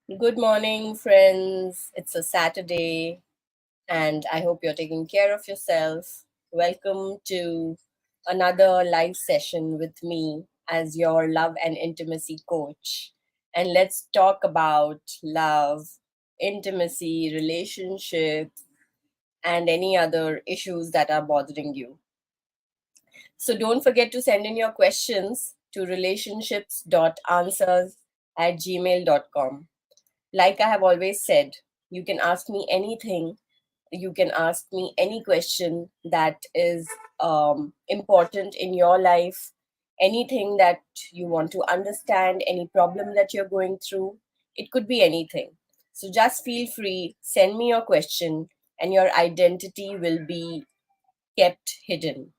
Good morning, friends. It's a Saturday, and I hope you're taking care of yourself. Welcome to another live session with me as your love and intimacy coach. And let's talk about love, intimacy, relationships, and any other issues that are bothering you. So don't forget to send in your questions to relationships.answers@gmail.com. Like I have always said, you can ask me anything. You can ask me any question that is important in your life, anything that you want to understand, any problem that you're going through. It could be anything. So just feel free, send me your question, and your identity will be kept hidden.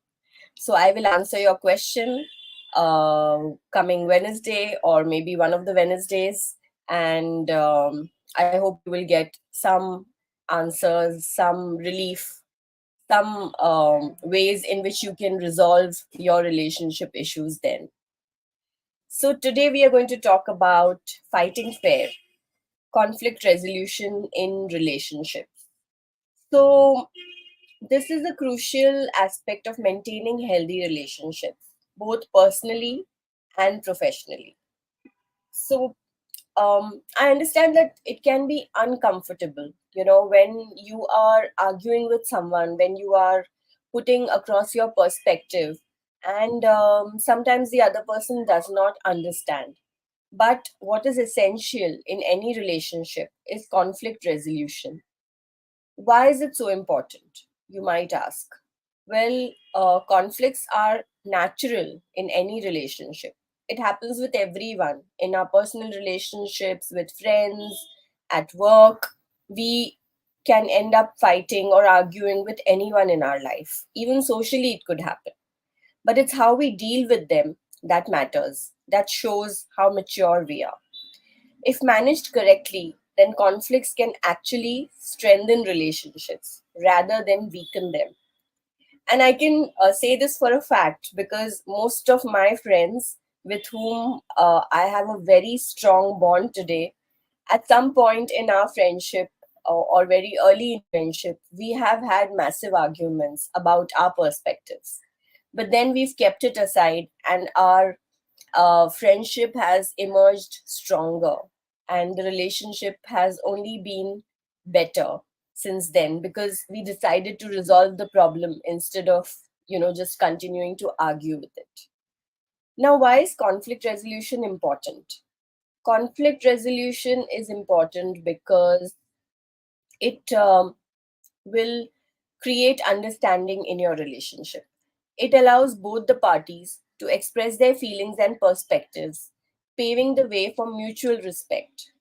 So I will answer your question coming Wednesday or maybe one of the Wednesdays. And I hope you will get some answers, some relief, some ways in which you can resolve your relationship issues then. So today we are going to talk about fighting fair, conflict resolution in relationships. So this is a crucial aspect of maintaining healthy relationships, both personally and professionally. So, I understand that it can be uncomfortable, when you are arguing with someone, when you are putting across your perspective, and sometimes the other person does not understand. But what is essential in any relationship is conflict resolution. Why is it so important? You might ask. Well, conflicts are natural in any relationship. It happens with everyone in our personal relationships, with friends, at work. We can end up fighting or arguing with anyone in our life. Even socially, it could happen. But it's how we deal with them that matters. That shows how mature we are. If managed correctly, then conflicts can actually strengthen relationships rather than weaken them. And I can say this for a fact because most of my friends with whom I have a very strong bond today, at some point in our friendship or very early in friendship, we have had massive arguments about our perspectives. But then we've kept it aside, and our friendship has emerged stronger, and the relationship has only been better since then because we decided to resolve the problem instead of just continuing to argue with it. Now, why is conflict resolution important? Conflict resolution is important because it will create understanding in your relationship. It allows both the parties to express their feelings and perspectives, paving the way for mutual respect.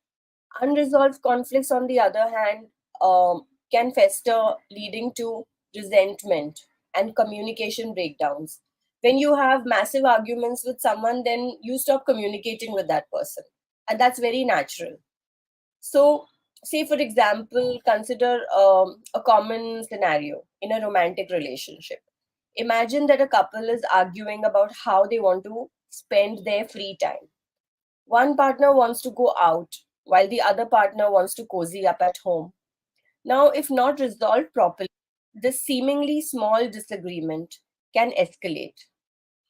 Unresolved conflicts, on the other hand, can fester, leading to resentment and communication breakdowns. When you have massive arguments with someone, then you stop communicating with that person. And that's very natural. So, say for example, consider a common scenario in a romantic relationship. Imagine that a couple is arguing about how they want to spend their free time. One partner wants to go out while the other partner wants to cozy up at home. Now, if not resolved properly, this seemingly small disagreement can escalate.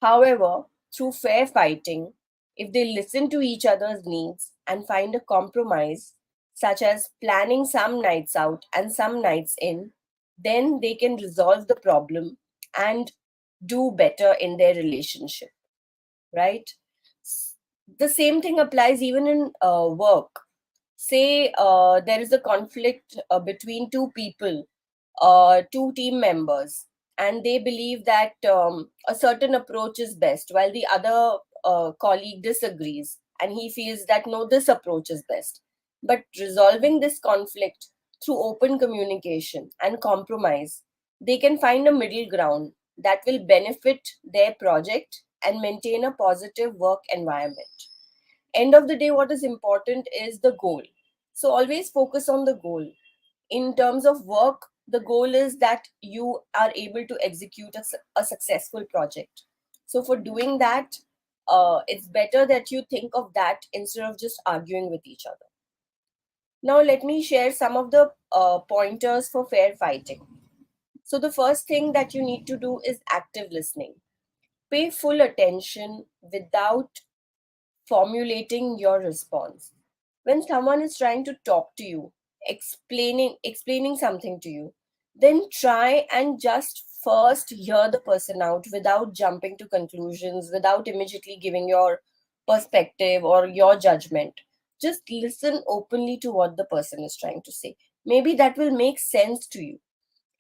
However, through fair fighting, if they listen to each other's needs and find a compromise, such as planning some nights out and some nights in, then they can resolve the problem and do better in their relationship, right? The same thing applies even in work. Say there is a conflict between two people, two team members, and they believe that a certain approach is best, while the other colleague disagrees and he feels that no, this approach is best. But resolving this conflict through open communication and compromise, they can find a middle ground that will benefit their project and maintain a positive work environment. End of the day, what is important is the goal. So always focus on the goal. In terms of work, the goal is that you are able to execute a successful project. So for doing that, it's better that you think of that instead of just arguing with each other. Now, let me share some of the pointers for fair fighting. So, the first thing that you need to do is active listening. Pay full attention without formulating your response. When someone is trying to talk to you, explaining something to you, then try and just first hear the person out without jumping to conclusions, without immediately giving your perspective or your judgment. Just listen openly to what the person is trying to say. Maybe that will make sense to you.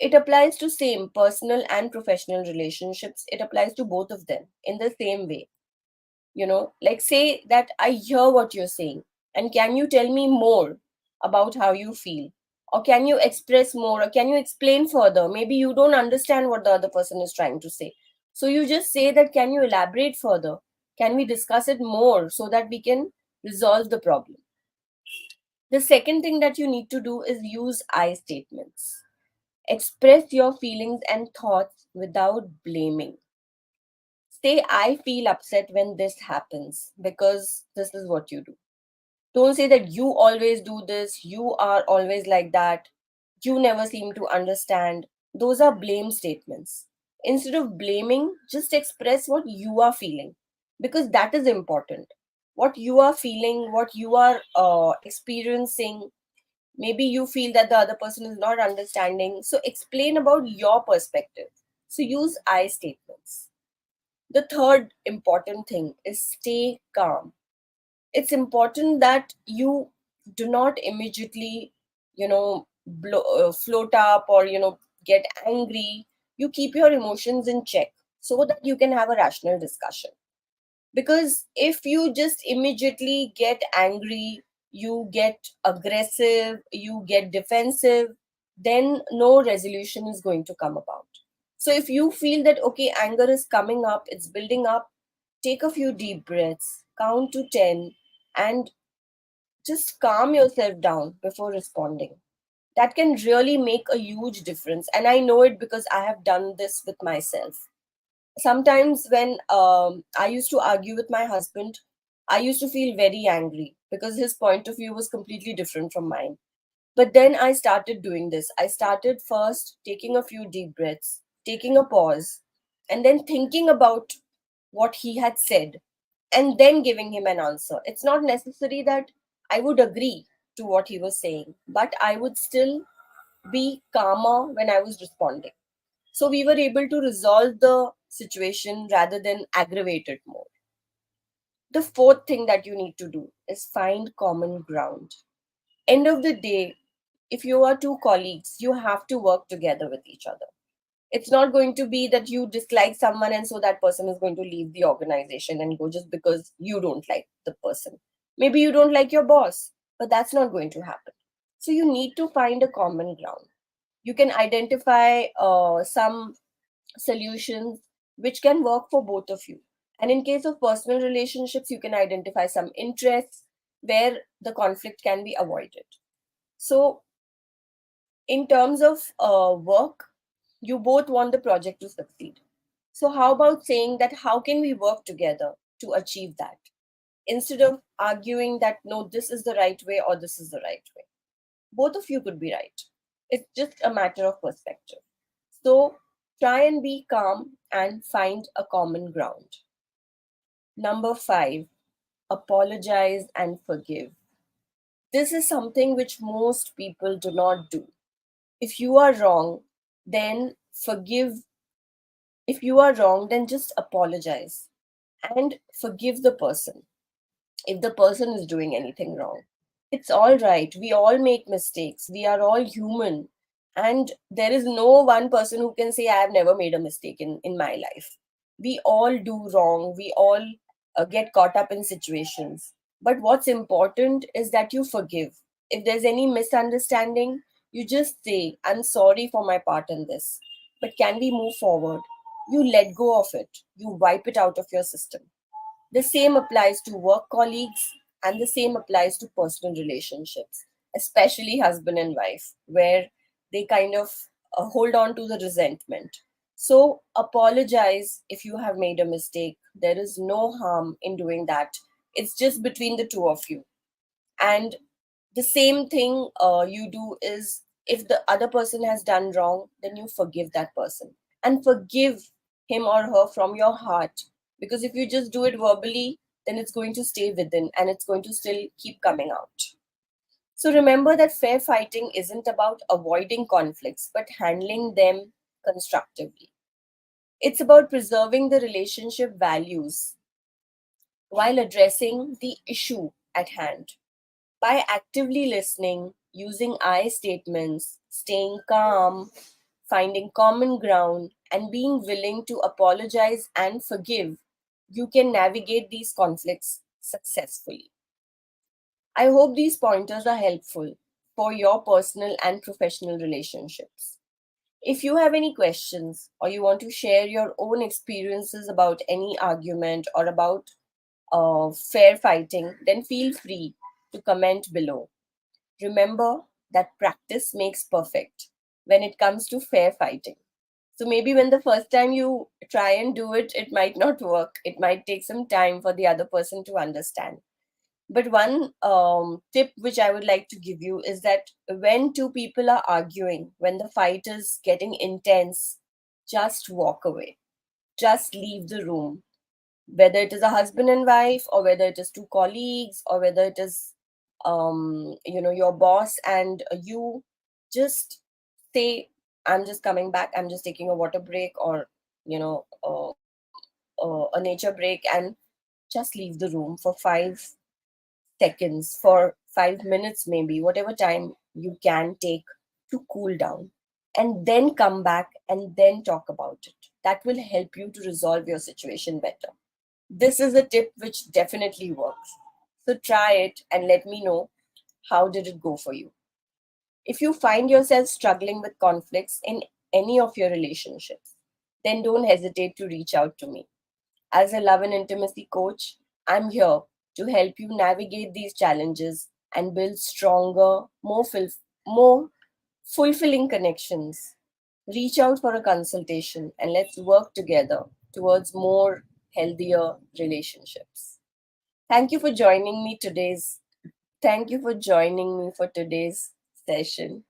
It applies to same personal and professional relationships. It applies to both of them in the same way. Like, say that I hear what you're saying, and can you tell me more about how you feel, or can you express more, or can you explain further? Maybe you don't understand what the other person is trying to say, so you just say that, can you elaborate further, can we discuss it more so that we can resolve the problem. The second thing that you need to do is use I statements. Express your feelings and thoughts without blaming. Say, I feel upset when this happens because this is what you do. Don't say that you always do this, you are always like that, you never seem to understand. Those are blame statements. Instead of blaming, just express what you are feeling, because that is important. What you are feeling, what you are experiencing. Maybe you feel that the other person is not understanding. So explain about your perspective. So use I statements. The third important thing is stay calm. It's important that you do not immediately, float up, or, get angry. You keep your emotions in check so that you can have a rational discussion. Because if you just immediately get angry, you get aggressive, you get defensive, then no resolution is going to come about. So if you feel that, okay, anger is coming up, it's building up, take a few deep breaths, count to 10, and just calm yourself down before responding. That can really make a huge difference, and I know it because I have done this with myself. Sometimes when I used to argue with my husband, I used to feel very angry because his point of view was completely different from mine. But then I started doing this. I started first taking a few deep breaths, taking a pause, and then thinking about what he had said, and then giving him an answer. It's not necessary that I would agree to what he was saying, but I would still be calmer when I was responding. So we were able to resolve the situation rather than aggravate it more. The fourth thing that you need to do is find common ground. End of the day, if you are two colleagues, you have to work together with each other. It's not going to be that you dislike someone and so that person is going to leave the organization and go just because you don't like the person. Maybe you don't like your boss, but that's not going to happen. So you need to find a common ground. You can identify some solutions which can work for both of you. And in case of personal relationships, you can identify some interests where the conflict can be avoided. So, in terms of work, you both want the project to succeed. So, how about saying that how can we work together to achieve that? Instead of arguing that no, this is the right way or this is the right way. Both of you could be right. It's just a matter of perspective. So try and be calm and find a common ground. Number five, apologize and forgive. This is something which most people do not do. If you are wrong, then forgive. If you are wrong, then just apologize and forgive the person if the person is doing anything wrong. It's all right. We all make mistakes. We are all human. And there is no one person who can say, I have never made a mistake in my life. We all do wrong. We all get caught up in situations. But what's important is that you forgive. If there's any misunderstanding, you just say, I'm sorry for my part in this. But can we move forward? You let go of it. You wipe it out of your system. The same applies to work colleagues, and the same applies to personal relationships, especially husband and wife, where they kind of hold on to the resentment. So, apologize if you have made a mistake. There is no harm in doing that. It's just between the two of you. And The same thing you do is, if the other person has done wrong, then you forgive that person and forgive him or her from your heart. Because if you just do it verbally, then it's going to stay within and it's going to still keep coming out. So remember that fair fighting isn't about avoiding conflicts, but handling them constructively. It's about preserving the relationship values while addressing the issue at hand. By actively listening, using I statements, staying calm, finding common ground, and being willing to apologize and forgive, you can navigate these conflicts successfully. I hope these pointers are helpful for your personal and professional relationships. If you have any questions or you want to share your own experiences about any argument or about fair fighting, then feel free to comment below. Remember that practice makes perfect when it comes to fair fighting. So maybe when the first time you try and do it, it might not work. It might take some time for the other person to understand. But one tip which I would like to give you is that when two people are arguing, when the fight is getting intense, just walk away. Just leave the room. Whether it is a husband and wife, or whether it is two colleagues, or whether it is your boss and you, just say, I'm just coming back, I'm just taking a water break, or a nature break, and just leave the room for 5 seconds, for 5 minutes, maybe whatever time you can take to cool down, and then come back and then talk about it. That will help you to resolve your situation better. This is a tip which definitely works. So try it and let me know how did it go for you. If you find yourself struggling with conflicts in any of your relationships, then don't hesitate to reach out to me. As a love and intimacy coach, I'm here to help you navigate these challenges and build stronger, more fulfilling connections. Reach out for a consultation and let's work together towards more healthier relationships. Thank you for joining me today's Thank you for joining me for today's session.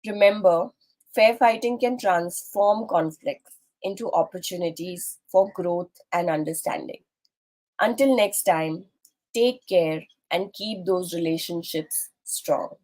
Remember, fair fighting can transform conflicts into opportunities for growth and understanding. Until next time, take care and keep those relationships strong.